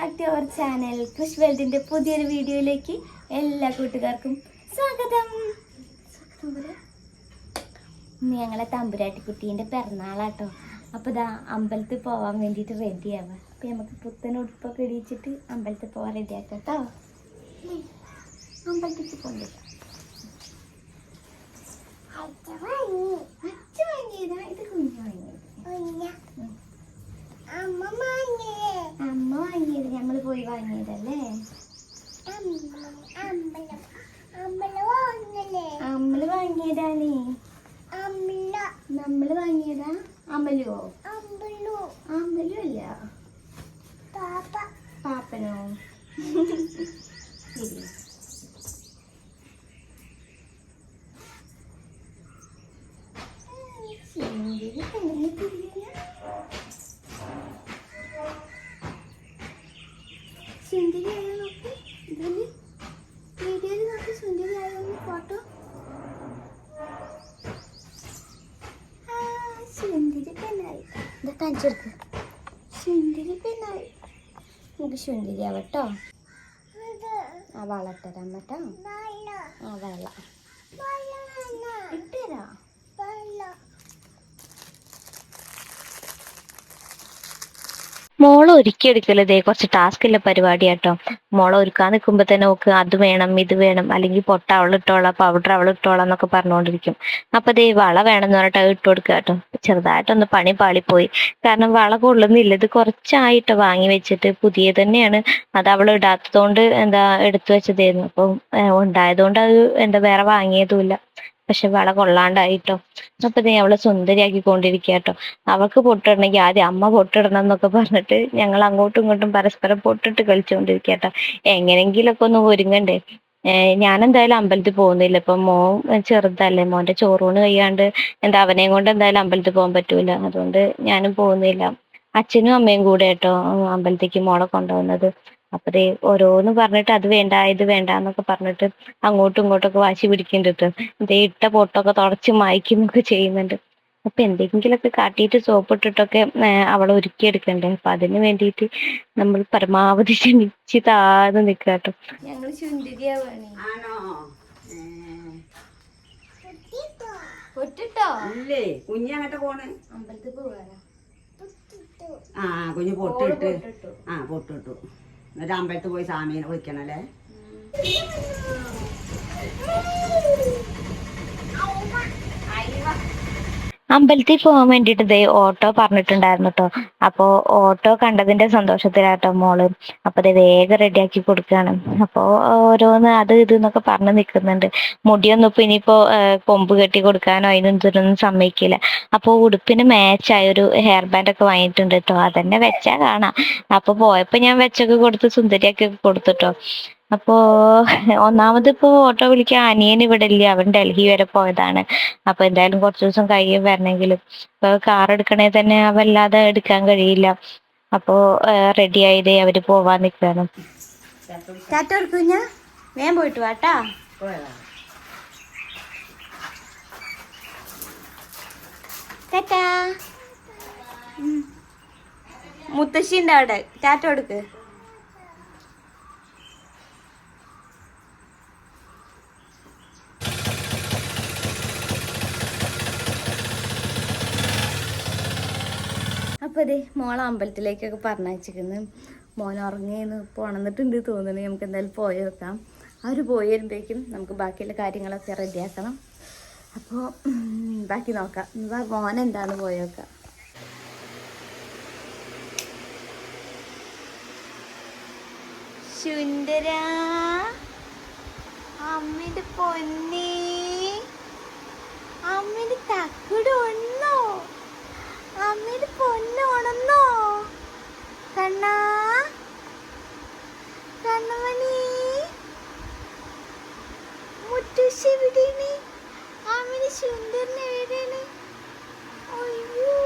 Back to our channel കൃഷ് വേൾഡിന്റെ പുതിയൊരു വീഡിയോയിലേക്ക് എല്ലാ കൂട്ടുകാർക്കും സ്വാഗതം. ഇന്ന് ഞങ്ങളെ തമ്പുരാട്ടിക്കുട്ടീൻ്റെ പിറന്നാളാട്ടോ. അപ്പോൾ ഇതാ അമ്പലത്തിൽ പോകാൻ വേണ്ടിയിട്ട് റെഡിയാവാം. അപ്പം നമുക്ക് പുത്തൻ ഉടുപ്പൊക്കെ ഇടിച്ചിട്ട് അമ്പലത്തിൽ പോകാൻ റെഡിയാക്കാം കേട്ടോ. അമ്പലത്തിൽ കൊണ്ടില്ല അച്ഛ വാങ്ങിയതാ, ഇത് കുഞ്ഞു വാങ്ങിയത്. അമ്മ വാങ്ങിയത്, ഞമ്മള് പോയി വാങ്ങിയതല്ലേ. അമ്മള് വാങ്ങിയതാണ്. നമ്മള് വാങ്ങിയതാ. അമലുവോ? അമലു അല്ല, പാപ്പനോ? ശരി. സുന്ദരിയായോ നോക്ക്, ഇതില് വീഡിയോയിൽ നോക്ക്. സുന്ദരിയായോ ഫോട്ടോ? സുന്ദരി പെണ്ണായി. ഇതൊക്കെ കാണിച്ചെടുക്ക്. സുന്ദരി പെണ്ണായി. നമുക്ക് സുന്ദരിയാവട്ടോ. ആ വളട്ടരാം കേട്ടോ. ആ വെള്ള ഇട്ടുതരാ. മോളെ ഒരുക്കിയെടുക്കല് ദേ കുറച്ച് ടാസ്കുള്ള പരിപാടിയാട്ടോ. മോളെ ഒരുക്കാൻ നിൽക്കുമ്പോ തന്നെ നോക്ക് അത് വേണം ഇത് വേണം, അല്ലെങ്കിൽ പൊട്ട അവളിട്ടോളാം, പൗഡർ അവളിട്ടോളാം എന്നൊക്കെ പറഞ്ഞുകൊണ്ടിരിക്കും. അപ്പൊ ദേ വള വേണമെന്ന് പറഞ്ഞിട്ട് അത് ഇട്ട് കൊടുക്കുക കേട്ടോ. ചെറുതായിട്ടൊന്ന് പണി പാളിപ്പോയി, കാരണം വള കൊള്ളുന്നില്ല. ഇത് കുറച്ചായിട്ട് വാങ്ങി വെച്ചിട്ട് പുതിയത് തന്നെയാണ്. അത് അവൾ ഇടാത്തതുകൊണ്ട് എടുത്തു വെച്ചതായിരുന്നു. അപ്പം ഉണ്ടായതുകൊണ്ട് അത് വേറെ വാങ്ങിയതുമില്ല. പക്ഷെ വള കൊള്ളാണ്ടായിട്ടോ. അപ്പൊ നീ അവളെ സുന്ദരിയാക്കിക്കൊണ്ടിരിക്കട്ടോ. അവൾക്ക് പൊട്ടിടണമെങ്കിൽ ആദ്യം അമ്മ പൊട്ടിടണം എന്നൊക്കെ പറഞ്ഞിട്ട് ഞങ്ങൾ അങ്ങോട്ടും ഇങ്ങോട്ടും പരസ്പരം പൊട്ടിട്ട് കളിച്ചുകൊണ്ടിരിക്കട്ടോ. എങ്ങനെങ്കിലൊക്കെ ഒന്ന് ഒരുങ്ങണ്ടേ. ഞാനെന്തായാലും അമ്പലത്തിൽ പോകുന്നില്ല. ഇപ്പൊ മോൻ ചെറുതല്ലേ, മോന്റെ ചോറൂണ് കഴിയാണ്ട് അവനെയും കൊണ്ട് എന്തായാലും അമ്പലത്തിൽ പോകാൻ പറ്റൂല. അതുകൊണ്ട് ഞാനും പോകുന്നില്ല. അച്ഛനും അമ്മയും കൂടെ കേട്ടോ അമ്പലത്തേക്ക് മോളെ കൊണ്ടുപോകുന്നത്. അപ്പൊ ദേ ഓരോന്ന് പറഞ്ഞിട്ട് അത് വേണ്ട ഇത് വേണ്ട എന്നൊക്കെ പറഞ്ഞിട്ട് അങ്ങോട്ടും ഇങ്ങോട്ടൊക്കെ വാശി പിടിക്കുന്നുണ്ട്. ദേ ഇട്ട പൊട്ടൊക്കെ തുടച്ച് മായ്ക്കുന്നൊക്കെ ചെയ്യുന്നുണ്ട്. അപ്പൊ എന്തെങ്കിലുമൊക്കെ കാട്ടിയിട്ട് സോപ്പിട്ടിട്ടൊക്കെ അവളെ ഒരുക്കിയെടുക്കണ്ടേ. അപ്പൊ അതിന് വേണ്ടിയിട്ട് നമ്മൾ പരമാവധി ക്ഷമിച്ച് താഴ്ന്ന് നിൽക്കുക കേട്ടോ. ഞങ്ങൾ ചുന്തിരിയാവാണ്. പൊട്ടിട്ടോ? ഇല്ലേ, കുഞ്ഞങ്ങോട്ട് പോണ്. അമ്പലത്തിൽ പോവാനാ. ആ കുഞ്ഞ് പൊട്ടിട്ട് പൊട്ടിട്ടു. എന്നിട്ട് അമ്പലത്തിൽ പോയി സ്വാമീനെ വിളിക്കണല്ലേ. അമ്പലത്തിൽ പോകാൻ വേണ്ടിട്ട് ദേ ഓട്ടോ പറഞ്ഞിട്ടുണ്ടായിരുന്നു കേട്ടോ. അപ്പോ ഓട്ടോ കണ്ടതിന്റെ സന്തോഷത്തിലാട്ടോ മോള്. അപ്പൊ ദേ വേഗം റെഡിയാക്കി കൊടുക്കുകയാണ്. അപ്പോ ഓരോന്ന് അത് ഇത് എന്നൊക്കെ പറഞ്ഞു നിൽക്കുന്നുണ്ട്. മുടിയൊന്നും ഇപ്പൊ ഇനിയിപ്പോ കൊമ്പ് കെട്ടി കൊടുക്കാനോ അതിനൊന്നും സമ്മതിക്കില്ല. അപ്പൊ ഉടുപ്പിന് മാച്ചായ ഒരു ഹെയർ ബാൻഡ് ഒക്കെ വാങ്ങിയിട്ടുണ്ട് കേട്ടോ. അതന്നെ വെച്ചാ കാണാം. അപ്പൊ പോയപ്പോ ഞാൻ വെച്ചൊക്കെ കൊടുത്ത് സുന്ദരിയാക്കി കൊടുത്തിട്ടോ. അപ്പോ ഒന്നാമത് ഇപ്പോ ഓട്ടോ വിളിക്കാൻ അനിയൻ ഇവിടെ ഇല്ല, അവൻ ഡൽഹി വരെ പോയതാണ്. അപ്പൊ എന്തായാലും കുറച്ചു ദിവസം കഴിയും വരണമെങ്കിലും. ഇപ്പൊ കാർ എടുക്കണേ തന്നെ അവല്ലാതെ എടുക്കാൻ കഴിയില്ല. അപ്പോ റെഡി ആയതേ അവര് പോവാൻ നിൽക്കാണ്. ടാറ്റ കൊടുക്കുഞ്ഞ, വേഗം പോയിട്ട് വാട്ടാ. ടാറ്റാ. മുത്തശ്ശിന്റെ അവിടെ ടാറ്റ കൊടുക്ക്. അപ്പോൾ അതെ മോളെ അമ്പലത്തിലേക്കൊക്കെ പറഞ്ഞയച്ചിരിക്കുന്നു. മോൻ ഉറങ്ങിയെന്ന് ഇപ്പോൾ ഉണർന്നിട്ടുണ്ട് തോന്നുന്നു. നമുക്ക് എന്തായാലും പോയി വെക്കാം. അവർ പോയി വരുമ്പോഴേക്കും നമുക്ക് ബാക്കിയുള്ള കാര്യങ്ങളൊക്കെ റെഡിയാക്കണം. അപ്പോൾ ബാക്കി നോക്കാം. മോൻ എന്താണ് പോയി വെക്കാം. സുന്ദര അമ്മയുടെ പൊന്നേ, അമ്മയുടെ തക്കുട് ഒന്നോ, അമ്മയുടെ പൊന്നോണെന്നോ. കണ്ണാ, കണ്ണമണി, മുത്തശ്ശി എവിടെയാണ്? അമ്മയുടെ സുന്ദരനെ എവിടെയാണ്? അയ്യോ,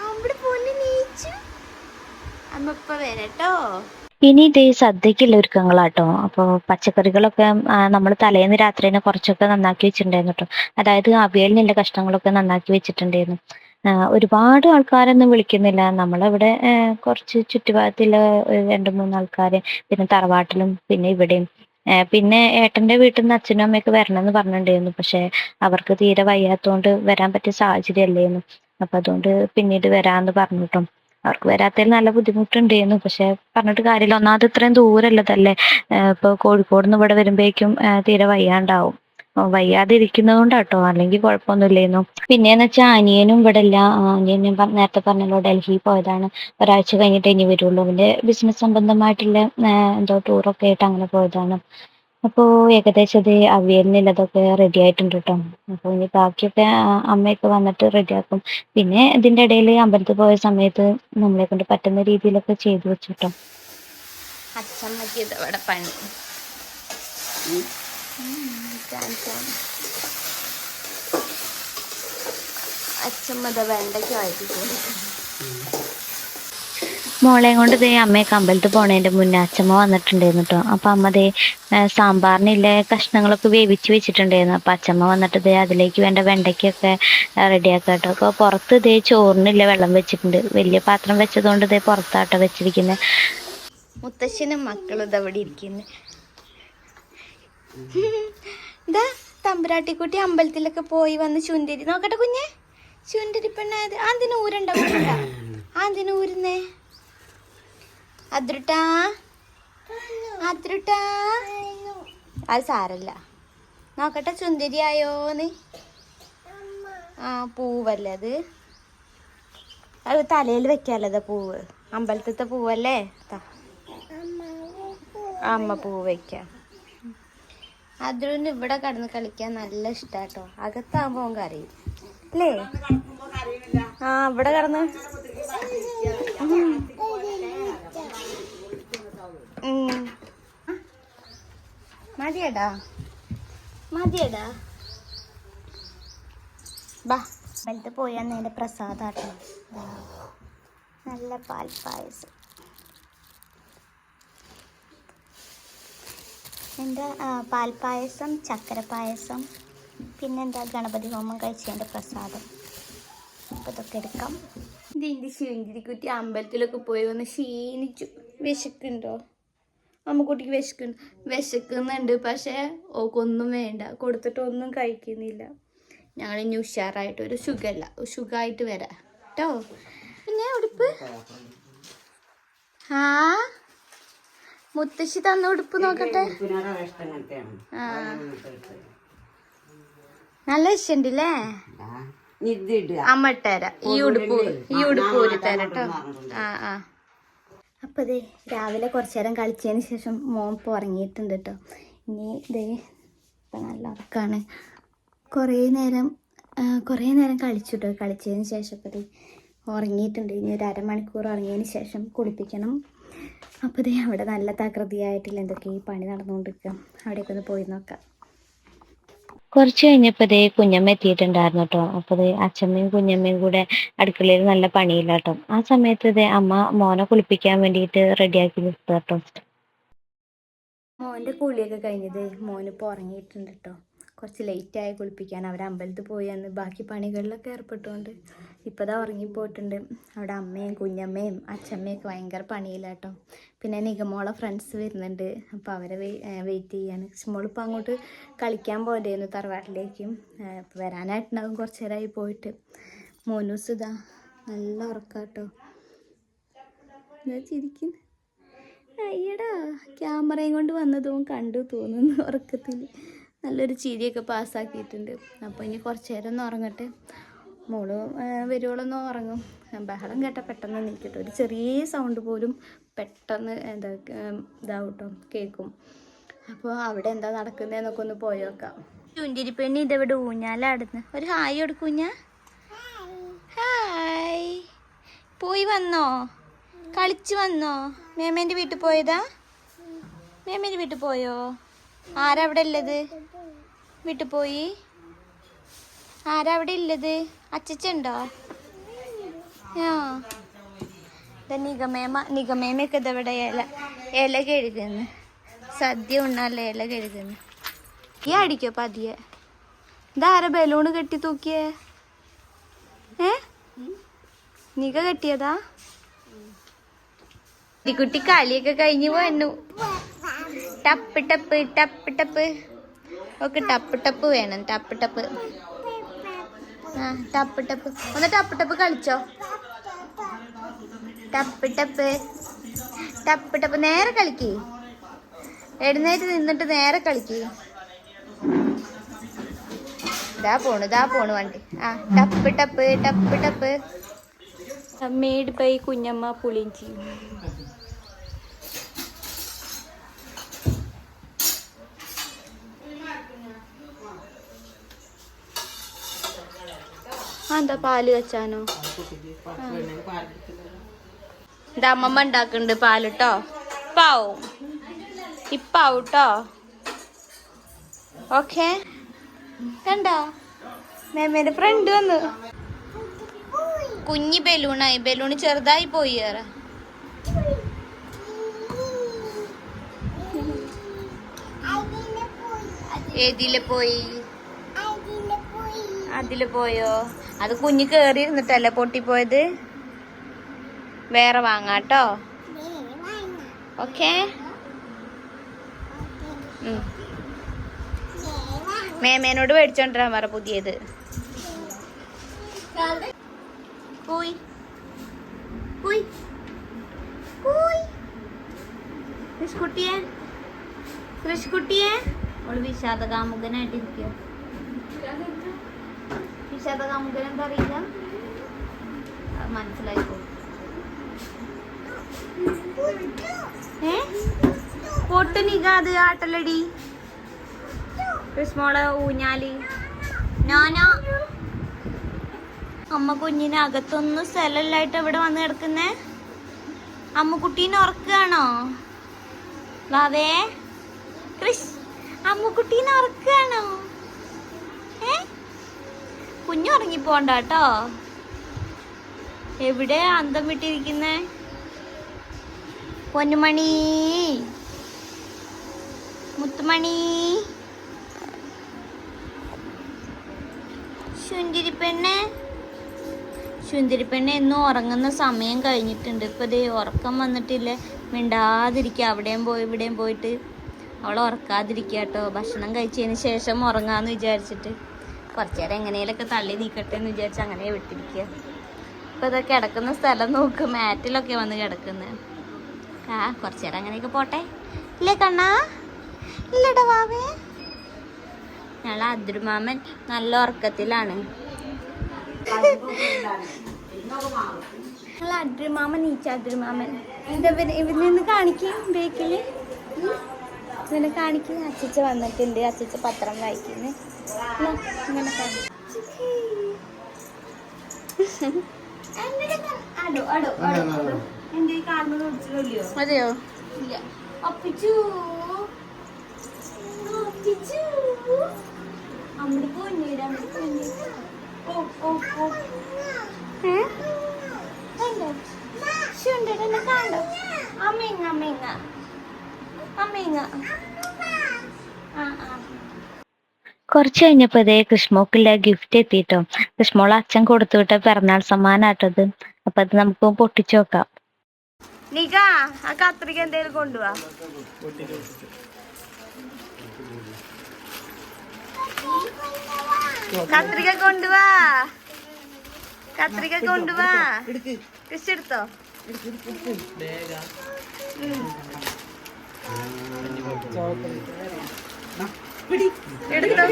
അമ്മയുടെ പൊന്ന് നീച്ചു. അമ്മ ഇപ്പൊ വരട്ടോ. ഇനി ഇത് സദ്യക്കുള്ള ഒരുക്കങ്ങളാട്ടോ. അപ്പോൾ പച്ചക്കറികളൊക്കെ നമ്മൾ തലേന്ന് രാത്രി തന്നെ കുറച്ചൊക്കെ നന്നാക്കി വെച്ചിട്ടുണ്ടായിരുന്നു കേട്ടോ. അതായത് അവിയലിനുള്ള കഷ്ണങ്ങളൊക്കെ നന്നാക്കി വെച്ചിട്ടുണ്ടായിരുന്നു. ഒരുപാട് ആൾക്കാരൊന്നും വിളിക്കുന്നില്ല. നമ്മളിവിടെ കുറച്ച് ചുറ്റുഭാഗത്തുള്ള ഒരു 2-3 ആൾക്കാര്, പിന്നെ തറവാട്ടിലും പിന്നെ ഇവിടെയും. പിന്നെ ഏട്ടന്റെ വീട്ടിൽ നിന്ന് അച്ഛനും അമ്മയൊക്കെ വരണമെന്ന് പറഞ്ഞിട്ടുണ്ടായിരുന്നു. പക്ഷെ അവർക്ക് തീരെ വയ്യാത്തോണ്ട് വരാൻ പറ്റിയ സാഹചര്യം അല്ലേന്നു. അപ്പൊ അതുകൊണ്ട് പിന്നീട് വരാന്ന് പറഞ്ഞിട്ടോ. അവർക്ക് വരാത്തതിൽ നല്ല ബുദ്ധിമുട്ടുണ്ടായിരുന്നു. പക്ഷെ പറഞ്ഞിട്ട് കാര്യമില്ല. ഒന്നാമത് ഇത്രയും ദൂരമുള്ളതല്ലേ. ഇപ്പൊ കോഴിക്കോട് നിന്ന് ഇവിടെ വരുമ്പോഴേക്കും തീരെ വയ്യാണ്ടാവും. വയ്യാതെ ഇരിക്കുന്നത് കൊണ്ടാട്ടോ, അല്ലെങ്കിൽ കുഴപ്പമൊന്നുമില്ലായിരുന്നു. പിന്നെന്ന് വെച്ചാൽ അനിയനും ഇവിടെ ഇല്ല. അനിയൻ ഞാൻ നേരത്തെ പറഞ്ഞല്ലോ ഡൽഹി പോയതാണ്. ഒരാഴ്ച കഴിഞ്ഞിട്ട് ഇനി വരുള്ളൂ. അവന്റെ ബിസിനസ് സംബന്ധമായിട്ടുള്ള എന്തോ ടൂറൊക്കെ ആയിട്ട് അങ്ങനെ പോയതാണ്. അപ്പോ ഏകദേശം അത് അവിയലിനുള്ളതൊക്കെ റെഡി ആയിട്ടുണ്ട് കേട്ടോ. അപ്പൊ ഇനി ബാക്കിയൊക്കെ അമ്മയൊക്കെ വന്നിട്ട് റെഡിയാക്കും. പിന്നെ ഇതിന്റെ ഇടയിൽ അമ്പലത്തിൽ പോയ സമയത്ത് നമ്മളെ കൊണ്ട് പറ്റുന്ന രീതിയിലൊക്കെ ചെയ്തു വെച്ചിട്ടോ. അച്ഛമ്മക്ക് ഇതവിടെ പണി അച്ഛമ്മ വെണ്ടയ്ക്ക് വായിപ്പിക്കുന്നു. മോളെയും കൊണ്ട് ദേ അമ്മയൊക്കെ അമ്പലത്തിൽ പോണതിന്റെ മുന്നേ അച്ഛമ്മ വന്നിട്ടുണ്ടായിരുന്നു കേട്ടോ. അപ്പൊ അമ്മ ദേ സാമ്പാറിനില്ലേ കഷ്ണങ്ങളൊക്കെ വേവിച്ച് വെച്ചിട്ടുണ്ടായിരുന്നു. അപ്പൊ അച്ഛമ്മ വന്നിട്ട് ദേ അതിലേക്ക് വേണ്ട വെണ്ടയ്ക്കൊക്കെ റെഡിയാക്കുക കേട്ടോ. അപ്പൊ പുറത്ത് ദേ ചോറിനില്ല വെള്ളം വെച്ചിട്ടുണ്ട്. വലിയ പാത്രം വെച്ചതുകൊണ്ട് ദേ പുറത്താട്ടോ വെച്ചിരിക്കുന്നത്. മുത്തശ്ശനും മക്കളും ഇതവിടെ ഇരിക്കുന്നു. ഇതാ തമ്പുരാട്ടിക്കുട്ടി അമ്പലത്തിലൊക്കെ പോയി വന്ന് ചുന്തിരി നോക്കട്ടെ കുഞ്ഞെ. ചുന്തിരി പെണ്ണായത് അതിന് ഊരുണ്ടാവില്ല. അതിന് ഊരുന്നേ അതിരുട്ടാ അതിരുട്ടാ. അത് സാരല്ല. നോക്കട്ടെ ചുന്തിരി ആയോന്ന്. ആ പൂവല്ലേ അത്. അത് തലയിൽ വെക്കാലോ പൂവ്. അമ്പലത്തിലത്തെ പൂവല്ലേ. അമ്മ പൂവ് വയ്ക്കാം. അതിന് ഇവിടെ കടന്ന് കളിക്കാൻ നല്ല ഇഷ്ടാട്ടോ. അകത്താകുമ്പോ കരയും അല്ലേ. ആ ഇവിടെ കടന്ന് മതിയടാ മതിയടാ. ബാ അമ്പലത്തിൽ പോയി അന്നേൻ്റെ പ്രസാദാട്ടോ. നല്ല പാൽപ്പായസം. എൻ്റെ പാൽപ്പായസം, ചക്കര പായസം, പിന്നെന്താ ഗണപതി ഹോമം കഴിച്ചതിൻ്റെ പ്രസാദം. അപ്പോൾ ഇതൊക്കെ എടുക്കാം. ഇതിൻ്റെ ശിവഞ്ചിരിക്കുട്ടി അമ്പലത്തിലൊക്കെ പോയി വന്ന് ക്ഷീണിച്ചു. വിശക്കുണ്ടോ അമ്മക്കുട്ടിക്ക്? വിശക്കുന്നുണ്ട്. പക്ഷേ ഓക്കൊന്നും വേണ്ട. കൊടുത്തിട്ടൊന്നും കഴിക്കുന്നില്ല. ഞങ്ങൾ ഇനി ഉഷാറായിട്ട് ഒരു സുഖമായിട്ട് വരാം കേട്ടോ. പിന്നെ ഉടുപ്പ് മുത്തശ്ശി തന്ന ഉടുപ്പ് നോക്കട്ടെ. ആ നല്ല ഇഷ്ടണ്ടല്ലേ. അമ്മ ഇട്ടരാ ഈ ഉടുപ്പ് ഊരി തരട്ടോ. ആ അപ്പൊ ദേ രാവിലെ കുറച്ചു നേരം കളിച്ചതിന് ശേഷം മോൻ ഇപ്പോൾ ഉറങ്ങിയിട്ടുണ്ട് കേട്ടോ. ഇനി ദേ ഇപ്പം നല്ല ഉറക്കാണ്. കുറേ നേരം കളിച്ചിട്ടോ. കളിച്ചതിന് ശേഷം ഇപ്പോൾ ദേ ഉറങ്ങിയിട്ടുണ്ട്. ഇനി ഒരു അരമണിക്കൂർ ഉറങ്ങിയതിന് ശേഷം കുളിപ്പിക്കണം. അപ്പോൾ ദേ അവിടെ നല്ല തകൃതിയായിട്ടില്ല എന്തൊക്കെ ഈ പണി നടന്നുകൊണ്ടിരിക്കുക. അവിടേക്ക് ഒന്ന് പോയി നോക്കാം. കുറച്ച് കഴിഞ്ഞപ്പോ ദേ കുഞ്ഞമ്മ എത്തിയിട്ടുണ്ടായിരുന്നു കേട്ടോ. അപ്പൊ ദേ അച്ഛമ്മയും കുഞ്ഞമ്മയും കൂടെ അടുക്കളയിൽ നല്ല പണിയില്ല കേട്ടോ. ആ സമയത്ത് ദേ അമ്മ മോനെ കുളിപ്പിക്കാൻ വേണ്ടിയിട്ട് റെഡിയാക്കി നിർത്തുക കേട്ടോ. മോൻ്റെ കുളിയൊക്കെ കഴിഞ്ഞത് മോനിപ്പോൾ ഉറങ്ങിയിട്ടുണ്ട് കേട്ടോ. കുറച്ച് ലേറ്റായി കുളിപ്പിക്കാൻ. അവർ അമ്പലത്തിൽ പോയി അന്ന് ബാക്കി പണികളിലൊക്കെ ഏർപ്പെട്ടുകൊണ്ട് ഇപ്പോൾ ദാ ഉറങ്ങിപ്പോയിട്ടുണ്ട്. അവിടെ അമ്മയും കുഞ്ഞമ്മയും അച്ഛമ്മയൊക്കെ ഭയങ്കര പണിയില്ല കേട്ടോ. പിന്നെ നിഗമോളെ ഫ്രണ്ട്സ് വരുന്നുണ്ട്. അപ്പോൾ അവരെ വെയിറ്റ് ചെയ്യാണ്. മോളിപ്പോൾ അങ്ങോട്ട് കളിക്കാൻ പോയതായിരുന്നു തറവാട്ടിലേക്കും. ഇപ്പോൾ വരാനായിട്ടുണ്ടാകും. കുറച്ച് നേരമായി പോയിട്ട്. മോനൂസ് ഇതാ നല്ല ഉറക്കാട്ടോ. ഞാൻ ചിരിക്കുന്നു. അയ്യടാ ക്യാമറയും കൊണ്ട് വന്നതും കണ്ടു തോന്നുന്നു ഉറക്കത്തിൽ. നല്ലൊരു ചിരിയൊക്കെ പാസ്സാക്കിയിട്ടുണ്ട്. അപ്പോൾ ഇനി കുറച്ച് നേരം ഒന്ന് ഉറങ്ങട്ടെ. മോള് വരുവോളൊന്നും ഉറങ്ങും. ബഹളം കേട്ടാൽ പെട്ടെന്ന് നീക്കട്ടോ. ഒരു ചെറിയ സൗണ്ട് പോലും പെട്ടെന്ന് ഇതാവും കേട്ടോ, കേൾക്കും. അപ്പോൾ അവിടെ എന്താ നടക്കുന്നതെന്നൊക്കെ ഒന്ന് പോയി നോക്കാം. ചുണ്ടിരിപ്പെണ്ണി ഇതെവിടെ ഊഞ്ഞാലാടുന്നു. ഒരു ഹായ് കൊടുക്കൂഞ്ഞ. ഹായ്. പോയി വന്നോ? കളിച്ച് വന്നോ? മേമേൻ്റെ വീട്ടിൽ പോയതാ? മേമേൻ്റെ വീട്ടിൽ പോയോ? ആരാ അവിടെ ഉള്ളത്? വീട്ടിൽ പോയി. ആരാ അവിടെ ഉള്ളത്? അച്ചച്ചുണ്ടോ? ആ നിഗമേമയൊക്കെ ഇതവിടെ ഇല കഴുകുന്നു. സദ്യ ഉണ്ണാല്ല ഇല കഴുകുന്നു. ഈ അടിക്കോ പതിയെ. ഇതാരാ ബലൂണ് കെട്ടി തൂക്കിയേ? നിക കെട്ടിയതാ? കുട്ടി കളിയൊക്കെ കഴിഞ്ഞു പോന്നു. ടപ്പ് ടപ്പ് ടപ്പ് ടപ്പ് ഓക്കെ. ടപ്പ് ടപ്പ് വേണം. ടപ്പ് ടപ്പ്. ആ ടപ്പ് ടപ്പ്. ഒന്ന് ടപ്പ് ടപ്പ് കളിച്ചോ. ടപ്പ് ടപ്പ് ടപ്പ് ടപ്പ്. നേരെ കളിക്ക്. എഴുന്നേറ്റ് നിന്നിട്ട് നേരെ കളിക്ക്. ഇതാ പോണു വണ്ടി. ആ ടപ്പ് ടപ്പ് ടപ്പ് ടപ്പ്. മെയ്ഡ് ബൈ കുഞ്ഞമ്മ പുളിഞ്ചി. എന്താ പാല് വെച്ചാനോ? ഇത് അമ്മമ്മ ഉണ്ടാക്കുന്നുണ്ട് പാലിട്ടോ. ഇപ്പാവും ഇപ്പാവൂട്ടോ. ഓക്കെ. കണ്ടോ മേമേന്റെ ഫ്രണ്ട് വന്നു. കുഞ്ഞി ബലൂണായി. ബലൂണ് ചെറുതായി പോയി. ഏറെ ഏതില് പോയി? അതില് പോയോ? അത് കുഞ്ഞ് കേറി ഇരുന്നിട്ടല്ലേ പൊട്ടിപ്പോയത്. വേറെ വാങ്ങാട്ടോ. ഓക്കെ. മേമേനോട് മേടിച്ചോണ്ടിരാൻ പറ പുതിയത്. പോയി പോയി പോയി. കൃഷ്കുട്ടിയെ കൃഷ്കുട്ടിയെ അവള് വിഷാദകാമുകനായിട്ടിരിക്കോ? വിഷാദകാമുകൻ എന്താ അറിയില്ല? മനസ്സിലായിക്കോ? പൊട്ടു നികാത് ആട്ടലടി. കൃഷ്മോളെ ഊഞ്ഞാലി. ഞാനാ അമ്മ കുഞ്ഞിന് അകത്തൊന്നും സ്ഥലമില്ലായിട്ട് ഇവിടെ വന്ന് കിടക്കുന്നേ. അമ്മുക്കുട്ടീനെ ഉറക്കുകയാണോ? വാവേ കൃഷ് അമ്മുക്കുട്ടീനെ ഉറക്കുകയാണോ? കുഞ്ഞു ഉറങ്ങിപ്പോണ്ട കേട്ടോ. എവിടെ അന്തം വിട്ടിരിക്കുന്നേ? പൊന്നുമണി മുത്തുമണി ശുന്തിരിപ്പെണ്ണെ. ശുന്തിരിപ്പെണ്ണെ എന്നും ഉറങ്ങുന്ന സമയം കഴിഞ്ഞിട്ടുണ്ട്. ഇപ്പൊ ദേ ഉറക്കം വന്നിട്ടില്ല. മിണ്ടാതിരിക്കുക. അവിടെയും പോയി ഇവിടെയും പോയിട്ട് അവളെ ഉറക്കാതിരിക്കുക കേട്ടോ. ഭക്ഷണം കഴിച്ചതിന് ശേഷം ഉറങ്ങാന്ന് വിചാരിച്ചിട്ട് കുറച്ചു നേരം എങ്ങനെയൊക്കെ തള്ളി നീക്കട്ടെ എന്ന് വിചാരിച്ച് അങ്ങനെ വിട്ടിരിക്കുക. ഇപ്പൊ ഇതൊക്കെ കിടക്കുന്ന സ്ഥലം നോക്ക്. മാറ്റിലൊക്കെ വന്ന് കിടക്കുന്നത്. ആ കുറച്ചു നേരം അങ്ങനെയൊക്കെ പോട്ടെ. ഇല്ലേ കണ്ണാ? ഇല്ലടാ വാവേ. ഞങ്ങളെ അദ്രുമാമൻ നല്ല ഉറക്കത്തിലാണ്. ഞങ്ങളെ അദ്രുമാമൻ നീച്ച അദ്രുമാമൻ ഇവരിൽ നിന്ന് കാണിക്കും. ബേക്കില് ഇങ്ങനെ കാണിക്കും. അച്ചച്ച വന്നിട്ടുണ്ട്. അച്ചച്ച പത്രം വായിക്കുന്നു. ഇങ്ങനെ അതെയോ? ഇല്ല. അപ്പിച്ചു അമ്മടി പൊന്നീര അമ്മടി പൊന്നീര. ഓ ഓ ഓ ശുണ്ടെന്നെ കണ്ടോ? അമ്മേങ്ങ അമ്മേങ്ങ അമ്മേങ്ങ. ആ ആ. കുറച്ച് കഴിഞ്ഞപ്പോ ഇതേ കൃഷ്മോക്കില്ല ഗിഫ്റ്റ് എത്തിട്ടോ. കൃഷ്മോളെ അച്ഛൻ കൊടുത്തുവിട്ട പിറന്നാൾ സമ്മാനാട്ടത്. അപ്പൊ അത് നമുക്ക് പൊട്ടിച്ചു നോക്കാം. നിക ആ കത്രിക എന്തേലും കൊണ്ടുപോവാ. കത്രിക കൊണ്ടുവാ. കത്രിക കൊണ്ടുവാ. കൃഷി എടുത്തോ? എടുത്തോ.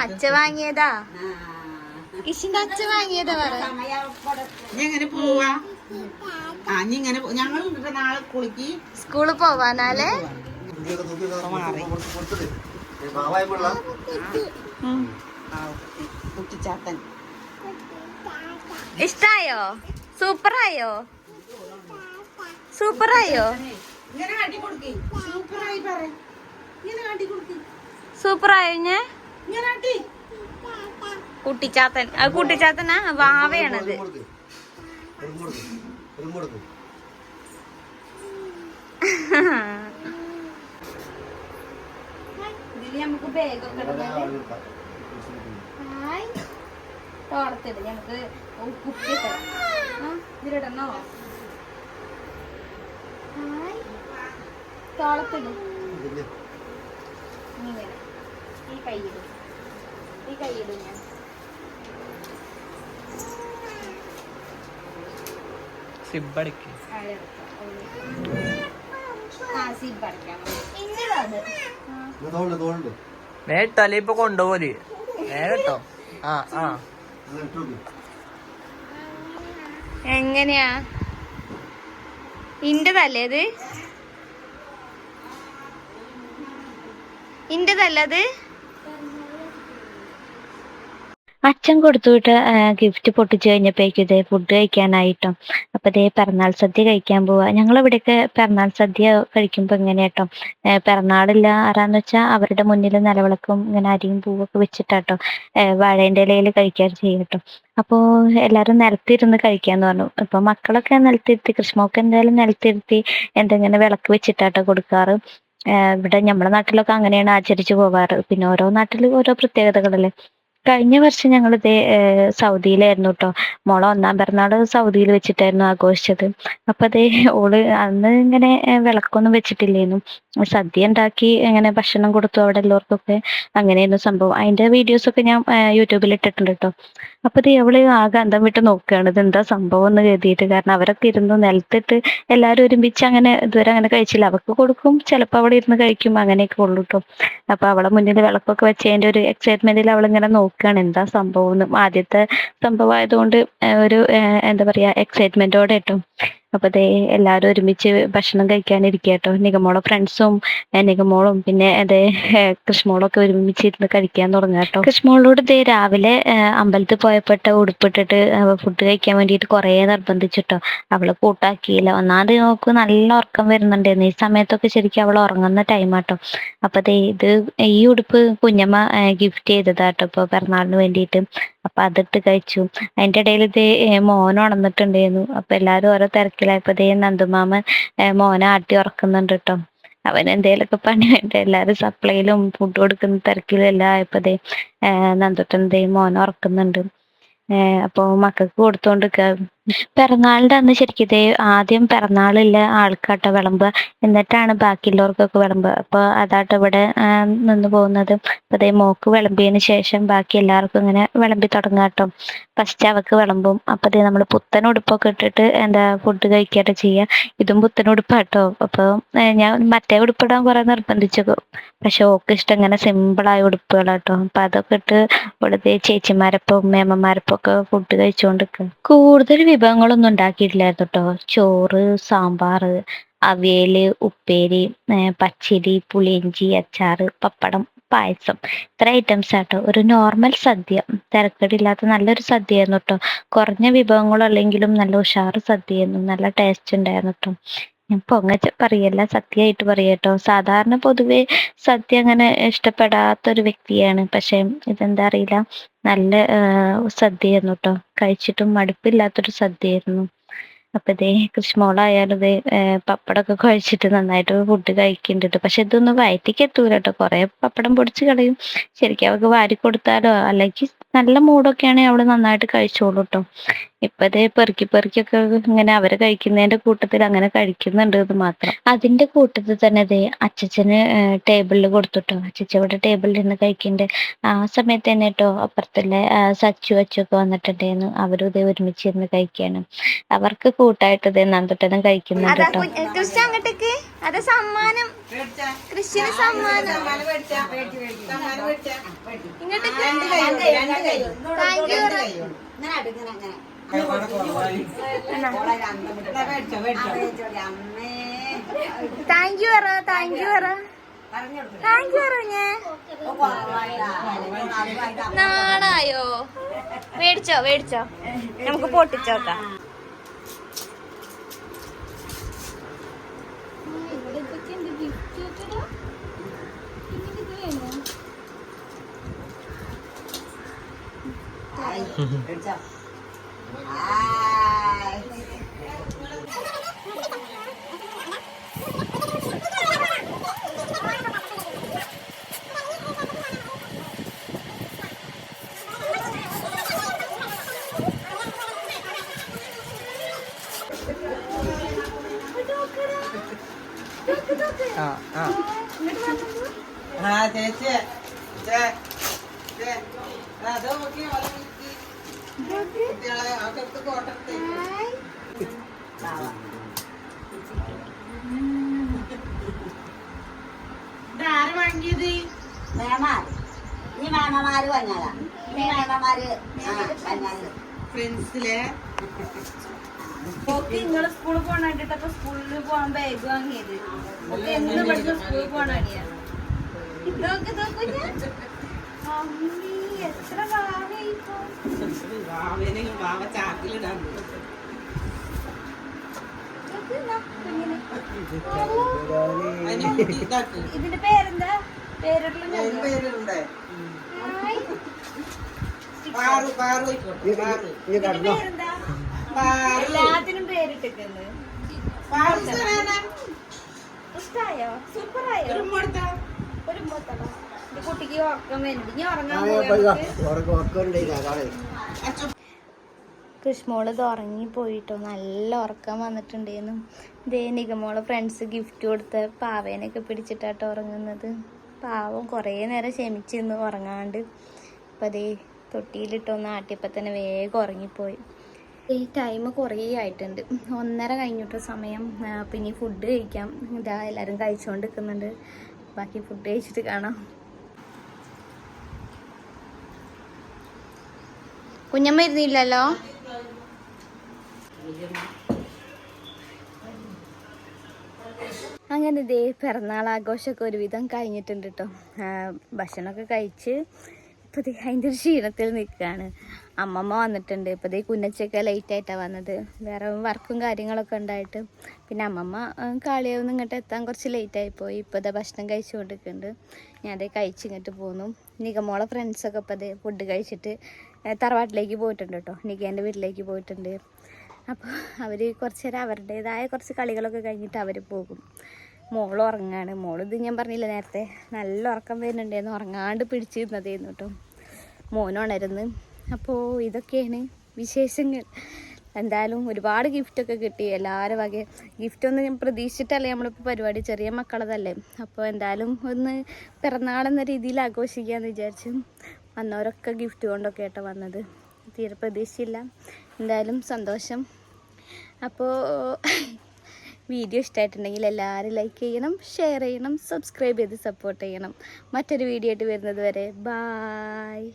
അച്ഛ വാങ്ങിയതാ. കിഷിന്റെ അച്ഛ വാങ്ങിയതാ. എങ്ങനെ പോവാ? ഇങ്ങനെ ഞങ്ങൾ നാളെ കുളിക്ക് സ്കൂളിൽ പോവാനാലേ. കുട്ടിച്ചാത്തൻ ഇഷ്ടായോ? സൂപ്പറായോ? സൂപ്പറായോ? ഇങ്ങനെ കാട്ടി കൊടുക്കി. സൂപ്പറായി പറ. ഇങ്ങനെ കാട്ടി കൊടുക്കി. സൂപ്പറായോ? ഞാൻ ഇങ്ങനെ കാട്ടി. കുട്ടിച്ചാത്തൻ, അത് കുട്ടിച്ചാത്തനാ വാവയാണത്. ഇതില് നമുക്ക് ബാഗൊക്കെ തോളത്തിട്ട് നമുക്ക് കുപ്പിയൊക്കെ ഇതിലിടണോ? തോളത്തിട്. ഇങ്ങനെ ഈ കൈയിടും, ഈ കൈയിടും ഞാൻ. സിബടിക്ക് നേട്ടല്ലേ ഇപ്പൊ കൊണ്ടുപോല് നേരട്ടോ. ആ ആ എങ്ങനെയാ ഇന്റതല്ലേ അത്? ഇന്റതല്ലത് അച്ഛൻ കൊടുത്തുവിട്ട് ഗിഫ്റ്റ് പൊട്ടിച്ചു കഴിഞ്ഞപ്പോഴേക്കും ഇതേ ഫുഡ് കഴിക്കാനായിട്ടോ. അപ്പൊ ഇതേ പിറന്നാൾ സദ്യ കഴിക്കാൻ പോവാ. ഞങ്ങളിവിടെയൊക്കെ പിറന്നാൾ സദ്യ കഴിക്കുമ്പോ എങ്ങനെയാട്ടോ, പിറന്നാളില്ല ആരാന്ന് വെച്ചാൽ അവരുടെ മുന്നിൽ നിലവിളക്കും ഇങ്ങനെ അരിയും പൂവൊക്കെ വെച്ചിട്ടാട്ടോ വാഴേന്റെ ഇലയിൽ കഴിക്കാൻ ചെയ്യട്ടോ. അപ്പോൾ എല്ലാവരും നിലത്തിരുന്ന് കഴിക്കാന്ന് പറഞ്ഞു. ഇപ്പൊ മക്കളൊക്കെ നിലത്തിരുത്തി, കൃഷ്ണമൊക്കെ എന്തായാലും നിലത്തിരുത്തി എന്തെങ്കിലും വിളക്ക് വെച്ചിട്ടാട്ടോ കൊടുക്കാറ്. ഇവിടെ നമ്മുടെ നാട്ടിലൊക്കെ അങ്ങനെയാണ് ആചരിച്ചു പോവാറ്. പിന്നെ ഓരോ നാട്ടിൽ ഓരോ പ്രത്യേകതകളല്ലേ. കഴിഞ്ഞ വർഷം ഞങ്ങൾ ഇതേ സൗദിയിലായിരുന്നു കേട്ടോ. മോളെ 1ാം പിറന്നാള് സൗദിയിൽ വെച്ചിട്ടായിരുന്നു ആഘോഷിച്ചത്. അപ്പൊ അതേ ഓള് അന്ന് ഇങ്ങനെ വിളക്കൊന്നും വെച്ചിട്ടില്ലേന്നു. സദ്യ ഉണ്ടാക്കി ഇങ്ങനെ ഭക്ഷണം കൊടുത്തു അവിടെ എല്ലാവർക്കൊക്കെ. അങ്ങനെയായിരുന്നു സംഭവം. അതിന്റെ വീഡിയോസൊക്കെ ഞാൻ യൂട്യൂബിൽ ഇട്ടിട്ടുണ്ട് കേട്ടോ. അപ്പൊ ഇത് അവള് ആകെ അന്തം വിട്ട് നോക്കുകയാണ്, ഇത് എന്താ സംഭവം എന്ന് കരുതിയിട്ട്. കാരണം അവരൊക്കെ ഇരുന്ന് നിലത്തിട്ട് എല്ലാവരും ഒരുമിച്ച് അങ്ങനെ ഇതുവരെ അങ്ങനെ കഴിച്ചില്ല. അവർക്ക് കൊടുക്കും, ചിലപ്പോൾ അവിടെ ഇരുന്ന് കഴിക്കും, അങ്ങനെയൊക്കെ ഉള്ളൂ കേട്ടോ. അപ്പൊ അവളെ മുന്നിൽ വിളക്കൊക്കെ വെച്ചതിന്റെ ഒരു എക്സൈറ്റ്മെന്റിൽ അവളിങ്ങനെ നോക്കുകയാണ് എന്താ സംഭവം എന്ന്. ആദ്യത്തെ സംഭവം ആയതുകൊണ്ട് ഒരു എന്താ പറയാ എക്സൈറ്റ്മെന്റോടെ കേട്ടോ. അപ്പൊ ദേ എല്ലാവരും ഒരുമിച്ച് ഭക്ഷണം കഴിക്കാനിരിക്കുക കേട്ടോ. നിഗമോളെ ഫ്രണ്ട്സും നിഗമോളും പിന്നെ അതേ കൃഷ്ണമോളും ഒക്കെ ഒരുമിച്ചിരുന്ന് കഴിക്കാൻ തുടങ്ങുക കേട്ടോ. കൃഷ്ണമോളോട് ദേ രാവിലെ അമ്പലത്തിൽ പോയപ്പോട്ട് ഉടുപ്പിട്ടിട്ട് ഫുഡ് കഴിക്കാൻ വേണ്ടിയിട്ട് കുറേ നിർബന്ധിച്ചിട്ടോ. അവള് കൂട്ടാക്കിയില്ല. ഒന്നാമത് നോക്ക് നല്ല ഉറക്കം വരുന്നുണ്ടായിരുന്നു. ഈ സമയത്തൊക്കെ ശരിക്കും അവൾ ഉറങ്ങുന്ന ടൈമാട്ടോ. അപ്പൊ ദേ ഇത് ഈ ഉടുപ്പ് കുഞ്ഞമ്മ ഗിഫ്റ്റ് ചെയ്തതാട്ടോ ഇപ്പൊ പിറന്നാളിന് വേണ്ടിയിട്ട്. അപ്പൊ അതിട്ട് കഴിച്ചു. അതിന്റെ ഇടയിൽ ഇതേ മോൻ ഉണർന്നിട്ടുണ്ടായിരുന്നു. അപ്പൊ എല്ലാരും ഓരോ തിരക്കിലായപ്പോ ദേ നന്ദുമാമൻ മോനെ ആട്ടി ഉറക്കുന്നുണ്ട് കേട്ടോ. അവൻ എന്തേലൊക്കെ പണി വേണ്ട. എല്ലാരും സപ്ലൈയിലും ഫുഡ് കൊടുക്കുന്ന തിരക്കിലും എല്ലാം ആയപ്പോ ദേ നന്ദുട്ടൻ ദേ മോനെ ഉറക്കുന്നുണ്ട്. അപ്പൊ മക്കൾക്ക് കൊടുത്തോണ്ടിരിക്ക. പിറന്നാളിന്റെ അന്ന് ശരിക്കും ഇതേ ആദ്യം പിറന്നാളില്ല ആൾക്കാട്ടോ വിളമ്പുക, എന്നിട്ടാണ് ബാക്കിയുള്ളവർക്കൊക്കെ വിളമ്പുക. അപ്പൊ അതാട്ടോ ഇവിടെ നിന്ന് പോകുന്നത്. അപ്പൊ അതേ മോക്ക് വിളമ്പിയതിന് ശേഷം ബാക്കി എല്ലാവർക്കും ഇങ്ങനെ വിളമ്പി തുടങ്ങാട്ടോ. ഫസ്റ്റ് അവക്ക് വിളമ്പും. അപ്പൊ അതേ നമ്മള് പുത്തൻ ഉടുപ്പൊക്കെ ഇട്ടിട്ട് എന്താ ഫുഡ് കഴിക്കാട്ടോ ചെയ്യാ. ഇതും പുത്തൻ ഉടുപ്പാട്ടോ. അപ്പൊ ഞാൻ മറ്റേ ഉടുപ്പിടാൻ കുറെ നിർബന്ധിച്ചു, പക്ഷെ ഓക്ക് ഇഷ്ടം ഇങ്ങനെ സിമ്പിളായ ഉടുപ്പുകളാട്ടോ. അപ്പൊ അതൊക്കെ ഇട്ട് ഇവിടുത്തെ ചേച്ചിമാരപ്പം മേമ്മമാരപ്പം ഒക്കെ ഫുഡ് കഴിച്ചുകൊണ്ടിരിക്കും. കൂടുതൽ വിഭവങ്ങളൊന്നും ഉണ്ടാക്കിയിട്ടില്ലായിരുന്നു കേട്ടോ. ചോറ്, സാമ്പാറ്, അവിയല്, ഉപ്പേരി, പച്ചരി, പുളിയിഞ്ചി, അച്ചാറ്, പപ്പടം, പായസം, ഇത്ര ഐറ്റംസ് ആട്ടോ. ഒരു നോർമൽ സദ്യ, തിരക്കടില്ലാത്ത നല്ലൊരു സദ്യയായിരുന്നു കേട്ടോ. കുറഞ്ഞ വിഭവങ്ങളല്ലെങ്കിലും നല്ല ഉഷാറ് സദ്യയായിരുന്നു. നല്ല ടേസ്റ്റ് ഉണ്ടായിരുന്നു കേട്ടോ. ഞാൻ പൊങ്ങച്ച പറയല്ല, സത്യമായിട്ട് പറയാട്ടോ. സാധാരണ പൊതുവെ സദ്യ അങ്ങനെ ഇഷ്ടപ്പെടാത്തൊരു വ്യക്തിയാണ്. പക്ഷെ ഇതെന്താ അറിയില്ല, നല്ല സദ്യയായിരുന്നു കേട്ടോ. കഴിച്ചിട്ടും മടുപ്പില്ലാത്തൊരു സദ്യയായിരുന്നു. അപ്പൊ ഇതേ കൃഷ്ണമോളായാലും ഇതേ പപ്പടമൊക്കെ കഴിച്ചിട്ട് നന്നായിട്ട് ഫുഡ് കഴിക്കുന്നുണ്ട്. പക്ഷെ ഇതൊന്നും വയറ്റിക്ക് എത്തൂല കേട്ടോ. കുറെ പപ്പടം പൊടിച്ച് കളയും. ശരിക്കും അവൾക്ക് വാരി കൊടുത്താലോ അല്ലെങ്കിൽ നല്ല മൂടൊക്കെ ആണെങ്കിൽ അവള് നന്നായിട്ട് കഴിച്ചോളൂ കേട്ടോ. ഇപ്പൊ ഇതേ പെറുക്കിയൊക്കെ ഇങ്ങനെ അവര് കഴിക്കുന്നതിന്റെ കൂട്ടത്തിൽ അങ്ങനെ കഴിക്കുന്നുണ്ട് എന്ന് മാത്രം. അതിന്റെ കൂട്ടത്തിൽ തന്നെ ഇതേ അച്ചച്ചന് ടേബിളിൽ കൊടുത്തുട്ടോ. അച്ചച്ച ഇവിടെ ടേബിളിൽ ഇരുന്ന് കഴിക്കുന്നുണ്ട്. ആ സമയത്ത് തന്നെ കേട്ടോ അപ്പുറത്തുള്ള സച്ചു അച്ചൊക്കെ വന്നിട്ടുണ്ടായിരുന്നു. അവരും ഇതേ ഒരുമിച്ചിരുന്ന് കഴിക്കാണ്. അവർക്ക് കൂട്ടായിട്ട് ഇതേ നന്ദുട്ടനും കഴിക്കുന്നുണ്ട് കേട്ടോ. അങ്ങോട്ടേക്ക് അതെ സമ്മാനം, കൃഷിന് സമ്മാനം. താങ്ക് യു പറ, താങ്ക് യു പറ, താങ്ക് യു പറഞ്ഞേ. നാണായോ? മേടിച്ചോ നമുക്ക് പൊട്ടിച്ചോക്കാം. ആ ചേച്ചി അതോ നോക്കി കുട്ടികളെ അകത്ത് കോട്ടത്തെ ഇതാര് വാങ്ങിയത് മേമമാര് വന്നാലാ മേമമാര് ഫ്രണ്ട്സിലെ നിങ്ങള് സ്കൂളിൽ പോകണ കണ്ടിട്ടപ്പൊ സ്കൂളിൽ പോകാൻ ബാഗ് വാങ്ങിയത് ഒക്കെ എന്ന് പഠിച്ച സ്കൂളിൽ പോകണ ഇതൊക്കെ എത്ര വാവ ചാക്കിലിടാൻ ഇതിന്റെ പേരെന്താ പേരിടലും പേരുണ്ടേ പാറു പാറു പേരെന്താ എല്ലാത്തിനും പേരിട്ടിട്ടുണ്ട് ഇഷ്ടായോ സൂപ്പറായോ ഒരു മുത്തലോ ഈ കുട്ടിക്ക് ഉറക്കം വേണ്ടി ഇനി ഉറങ്ങാൻ കൃഷ്മോള് ഇത് ഉറങ്ങിപ്പോയിട്ടോ നല്ല ഉറക്കം വന്നിട്ടുണ്ടായിരുന്നു ദേ നിഗമോളെ ഫ്രണ്ട്സ് ഗിഫ്റ്റ് കൊടുത്ത പാവേനൊക്കെ പിടിച്ചിട്ടാട്ടോ ഉറങ്ങുന്നത് പാവം കുറേ നേരം ക്ഷമിച്ചിരുന്നു ഉറങ്ങാണ്ട് അപ്പം അതേ തൊട്ടിയിലിട്ടൊന്ന് ആട്ടിയപ്പോൾ തന്നെ വേഗം ഉറങ്ങിപ്പോയി ഈ ടൈം കുറേ ആയിട്ടുണ്ട് 1:30 കഴിഞ്ഞിട്ട് സമയം പിന്നെ ഫുഡ് കഴിക്കാം ഇതാ എല്ലാവരും കഴിച്ചുകൊണ്ട് നിൽക്കുന്നുണ്ട് ബാക്കി ഫുഡ് കഴിച്ചിട്ട് കാണാം കുഞ്ഞമ്മ ഇരുന്നില്ലല്ലോ അങ്ങനെ ദേ പിറന്നാൾ ആഘോഷമൊക്കെ ഒരുവിധം കഴിഞ്ഞിട്ടുണ്ട് കേട്ടോ ഭക്ഷണമൊക്കെ കഴിച്ച് ഇപ്പോൾ ദേ അതിൻ്റെ ഒരു ക്ഷീണത്തിൽ നിൽക്കുകയാണ് അമ്മമ്മ വന്നിട്ടുണ്ട് ഇപ്പോൾ ദേ കുന്നച്ചൊക്കെ ലേറ്റായിട്ടാണ് വന്നത് വേറെ വർക്കും കാര്യങ്ങളൊക്കെ ഉണ്ടായിട്ട് പിന്നെ അമ്മമ്മ കാളിയാവുന്ന ഇങ്ങോട്ട് എത്താൻ കുറച്ച് ലേറ്റായിപ്പോയി ഇപ്പോൾ ഇതാ ഭക്ഷണം കഴിച്ചുകൊണ്ടിരിക്കുന്നുണ്ട് ഞാൻ അതേ കഴിച്ച് ഇങ്ങോട്ട് പോന്നു നിഗമോളെ ഫ്രണ്ട്സൊക്കെ ഇപ്പോൾ അതേ ഫുഡ് കഴിച്ചിട്ട് തറവാട്ടിലേക്ക് പോയിട്ടുണ്ട് കേട്ടോ നിഗേൻ്റെ വീട്ടിലേക്ക് പോയിട്ടുണ്ട് അപ്പോൾ അവർ കുറച്ച് നേരം അവരുടേതായ കുറച്ച് കളികളൊക്കെ കഴിഞ്ഞിട്ട് അവർ പോകും മോൾ ഉറങ്ങാണ് മോളിത് ഞാൻ പറഞ്ഞില്ല നേരത്തെ നല്ല ഉറക്കം വരുന്നുണ്ടായിരുന്നു ഉറങ്ങാണ്ട് പിടിച്ചിരുന്നതായിരുന്നു കേട്ടോ മോനുണരുന്ന് അപ്പോൾ ഇതൊക്കെയാണ് വിശേഷങ്ങൾ എന്തായാലും ഒരുപാട് ഗിഫ്റ്റൊക്കെ കിട്ടി എല്ലാവരും വക ഗിഫ്റ്റൊന്നും ഞാൻ പ്രതീക്ഷിച്ചിട്ടല്ലേ നമ്മളിപ്പോൾ പരിപാടി ചെറിയ മക്കളതല്ലേ അപ്പോൾ എന്തായാലും ഒന്ന് പിറന്നാളെന്ന രീതിയിൽ ആഘോഷിക്കാമെന്ന് വിചാരിച്ചു വന്നവരൊക്കെ ഗിഫ്റ്റ് കൊണ്ടൊക്കെ ആട്ടോ വന്നത് തീരെ പ്രതീക്ഷയില്ല എന്തായാലും സന്തോഷം അപ്പോൾ വീഡിയോ ഇഷ്ടമായിട്ടുണ്ടെങ്കിൽ എല്ലാവരും ലൈക്ക് ചെയ്യണം ഷെയർ ചെയ്യണം സബ്സ്ക്രൈബ് ചെയ്ത് സപ്പോർട്ട് ചെയ്യണം മറ്റൊരു വീഡിയോ ആയിട്ട് വരുന്നത് വരെ ബായ്